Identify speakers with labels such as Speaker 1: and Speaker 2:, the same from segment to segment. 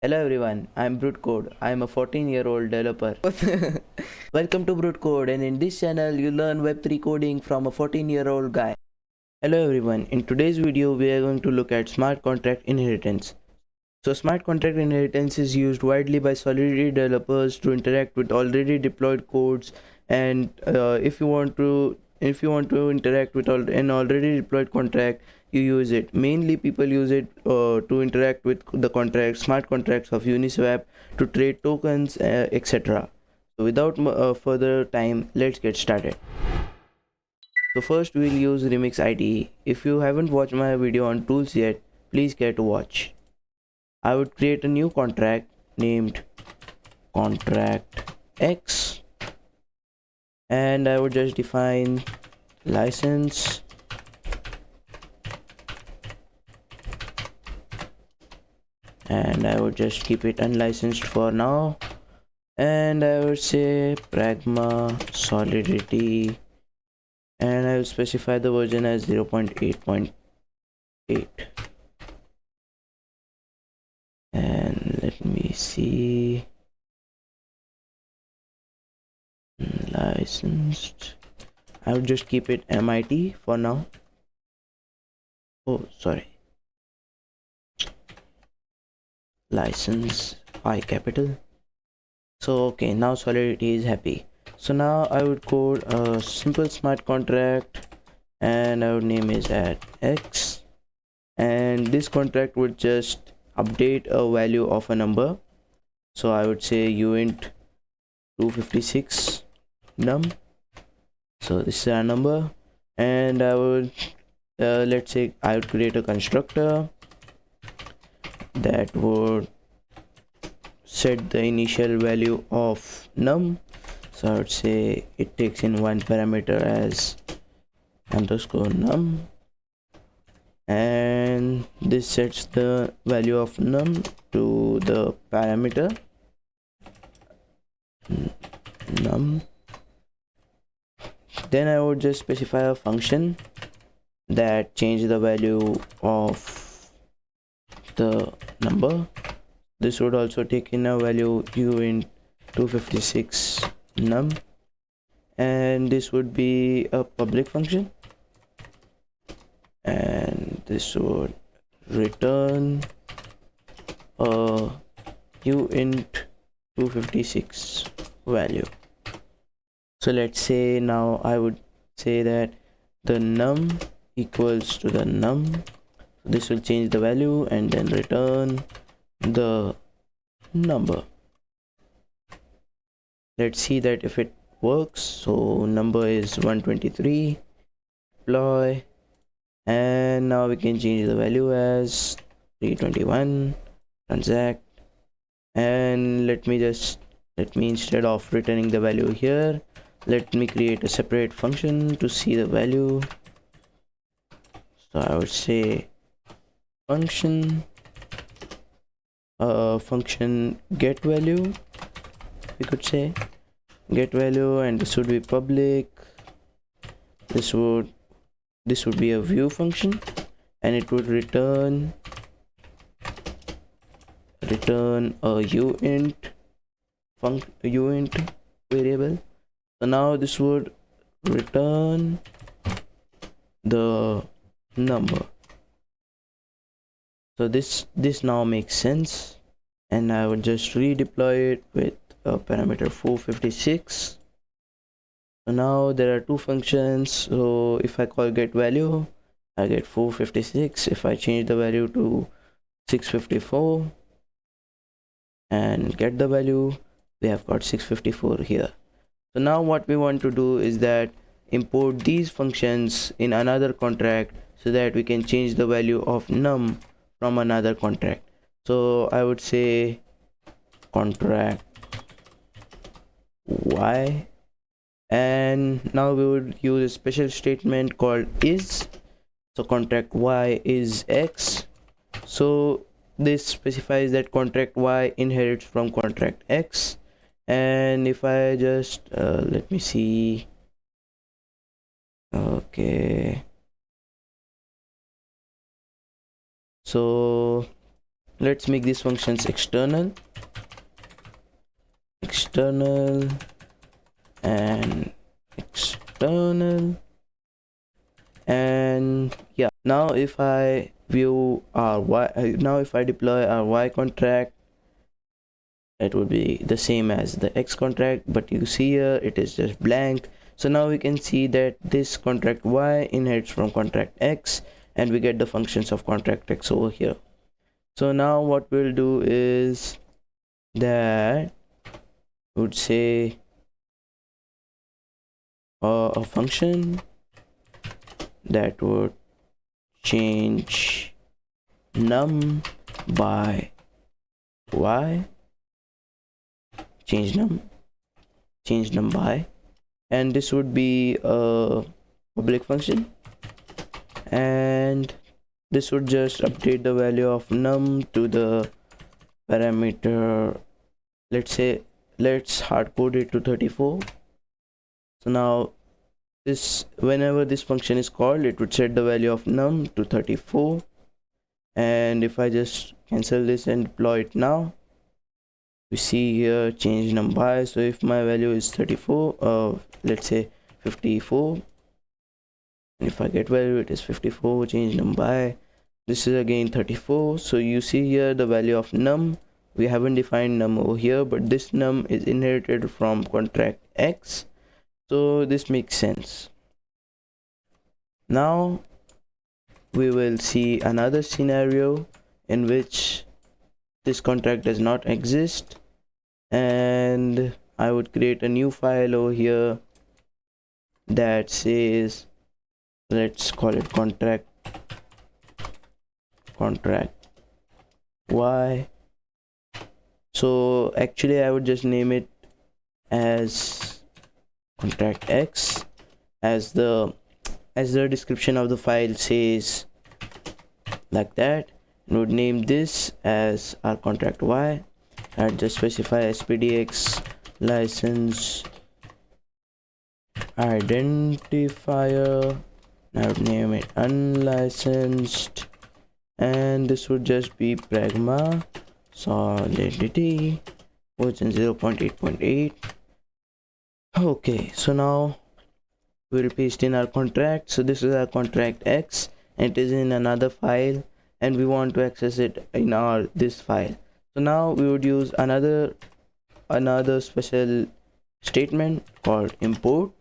Speaker 1: Hello everyone, I'm Brut Code. I'm a 14-year-old developer. Welcome to Brut Code, and in this channel you learn Web3 coding from a 14-year-old guy. Hello everyone, in today's video we are going to look at smart contract inheritance. So smart contract inheritance is used widely by Solidity developers to interact with already deployed codes, and if you want to interact with an already deployed contract, you use it. Mainly people use it to interact with the smart contracts of Uniswap, to trade tokens, etc. So without further time, let's get started. So first we'll use Remix IDE. If you haven't watched my video on tools yet, please care to watch. I would create a new contract named contract X, and I would just define license, and I would just keep it unlicensed for now, and I would say pragma solidity, and I will specify the version as 0.8.8. and let me see, licensed, I would just keep it MIT for now. Oh sorry, license I capital. So okay, now Solidity is happy. So now I would code a simple smart contract, and I would name it at X, and this contract would just update a value of a number. So I would say uint 256 num. So this is our number, and I would let's say I would create a constructor that would set the initial value of num. So I would say it takes in one parameter as underscore num, and this sets the value of num to the parameter num. Then I would just specify a function that changes the value of the number. This would also take in a value uint 256 num, and this would be a public function, and this would return a uint 256 value. So let's say now I would say that the num equals to the num. This will change the value and then return the number. Let's see that if it works. So number is 123, deploy, and now we can change the value as 321, transact, and let me instead of returning the value here, let me create a separate function to see the value. So I would say function get value, we could say get value, and this would be public. This would be a view function, and it would return a uint variable. So now this would return the number. So this now makes sense, and I would just redeploy it with a parameter 456. So now there are two functions. So if I call get value, I get 456. If I change the value to 654 and get the value, we have got 654 here. So now what we want to do is that import these functions in another contract so that we can change the value of num from another contract. So I would say contract Y, and now we would use a special statement called is. So contract Y is X. So this specifies that contract Y inherits from contract X. And if I just let me see, okay, so let's make these functions external and external. And yeah, now if I view our y now if I deploy our y contract, it would be the same as the x contract, but you see here it is just blank. So now we can see that this contract y inherits from contract x, and we get the functions of contract x over here. So now what we'll do is that we would say a function that would change num by y, change num by, and this would be a public function, and this would just update the value of num to the parameter. Let's hard code it to 34. So now this, whenever this function is called, it would set the value of num to 34. And if I just cancel this and deploy it now, we see here change num by. So if my value is 34, let's say 54, and if I get value, it is 54, change num by, this is again 34. So you see here the value of num, we haven't defined num over here, but this num is inherited from contract x, so this makes sense. Now we will see another scenario in which this contract does not exist, and I would create a new file over here that says, let's call it contract y. So actually I would just name it as contract x, as the description of the file says, like that, and would name this as our contract y. I'd just specify spdx license identifier, I would name it unlicensed, and this would just be pragma solidity version 0.8.8. okay, so now we'll paste in our contract. So this is our contract x, and it is in another file, and we want to access it in our this file. So now we would use another special statement called import.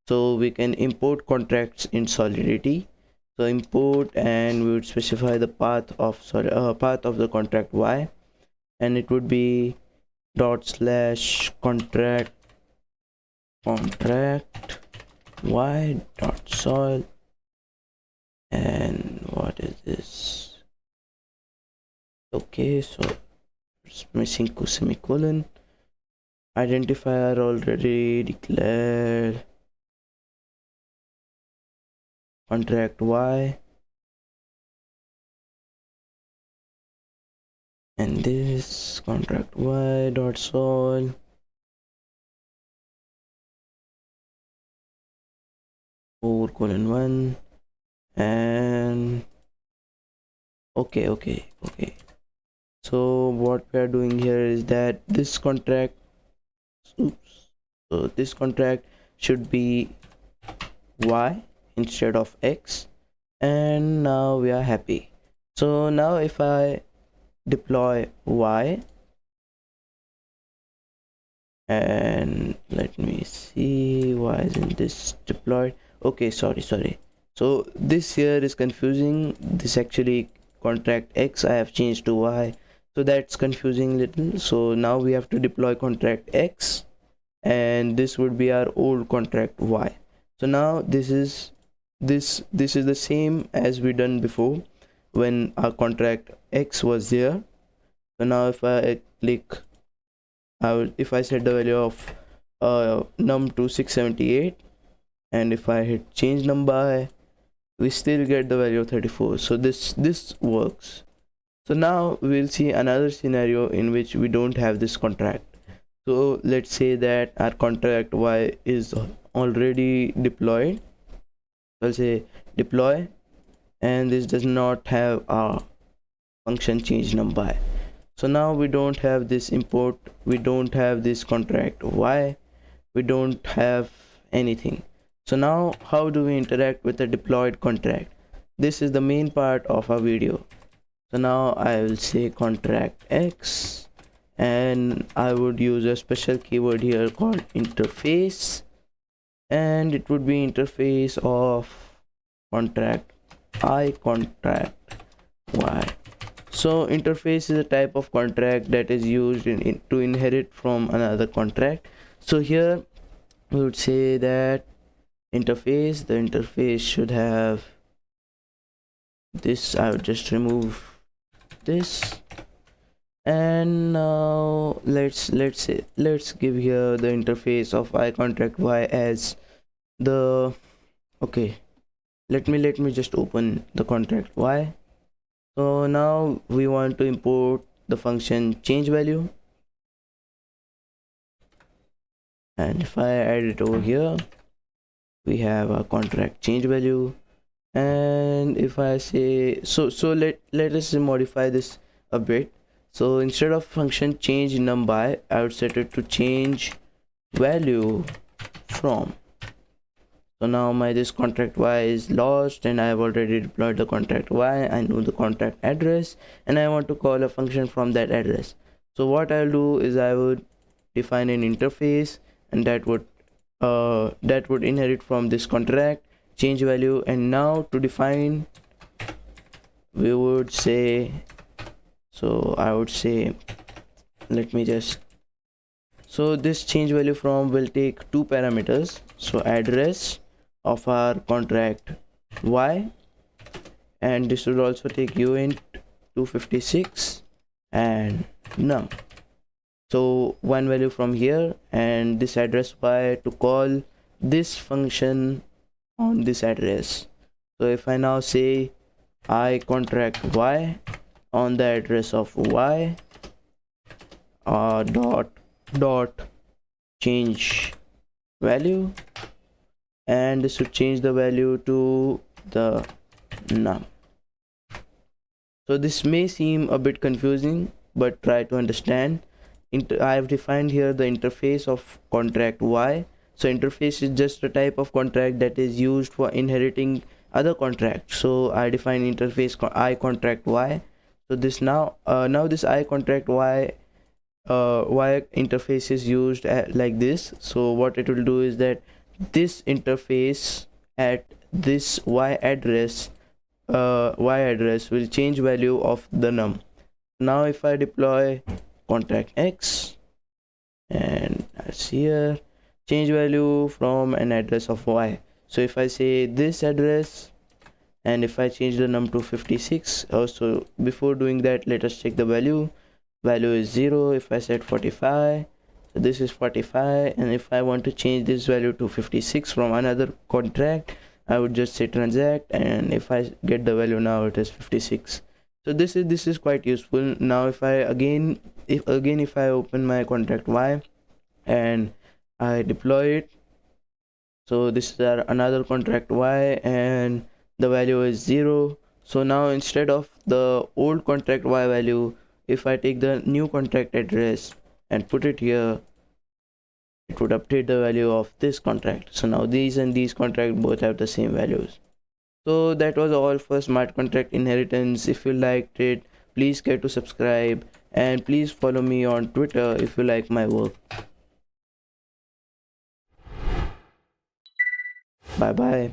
Speaker 1: So we can import contracts in solidity. So import, and we would specify the path of the contract y, and it would be /contract y dot sol, and what is this? Okay, so it's missing semicolon. Identifier already declared. Contract y, and this contract y dot sol, :1, and okay. So what we are doing here is that this contract, so this contract should be y instead of x, and now we are happy. So now if I deploy y, and let me see, why isn't this deployed? Okay, sorry. So this here is confusing. This actually contract x I have changed to y, so that's confusing little. So now we have to deploy contract x, and this would be our old contract y. So now this is the same as we done before when our contract x was there. So now if I click, if I set the value of num to 678, and if I hit change num by, we still get the value of 34. So this works. So now we'll see another scenario in which we don't have this contract. So let's say that our contract y is already deployed. I'll say deploy, and this does not have a function change num by. So now we don't have this import, we don't have this contract y, we don't have anything. So now how do we interact with a deployed contract? This is the main part of our video. So now I will say contract x, and I would use a special keyword here called interface, and it would be interface of contract I contract y. So interface is a type of contract that is used to inherit from another contract. So here we would say that the interface should have this. I would just remove this, and now let's give here the interface of I contract y as the, okay, let me just open the contract y. So now we want to import the function change value, and if I add it over here, we have a contract change value. And if I say let us modify this a bit. So instead of function change num by, I would set it to change value from. So now my this contract y is lost, and I have already deployed the contract y. I know the contract address, and I want to call a function from that address. So what I'll do is I would define an interface, and that would inherit from this contract change value. And now to define, we would say, so I would say, so this change value from will take two parameters, so address of our contract y, and this would also take uint 256 and num. So one value from here, and this address y to call this function on this address. So if I now say I contract y on the address of y, dot change value, and this should change the value to the num. So this may seem a bit confusing, but try to understand. I have defined here the interface of contract y. So interface is just a type of contract that is used for inheriting other contracts. So I define interface I contract y. So this now this I contract y interface is used like this. So what it will do is that this interface at this y address will change value of the num. Now if I deploy contract x, and that's here, change value from an address of y. So if I say this address, and if I change the num to 56, also before doing that, let us check the value is 0. If I set 45, so this is 45, and if I want to change this value to 56 from another contract, I would just say transact, and if I get the value, now it is 56. So this is quite useful. Now if I if I open my contract y and I deploy it, so this is another contract y, and the value is 0. So now instead of the old contract y value, if I take the new contract address and put it here, it would update the value of this contract. So now these and these contracts both have the same values. So that was all for smart contract inheritance. If you liked it, please care to subscribe, and please follow me on Twitter if you like my work. Bye bye.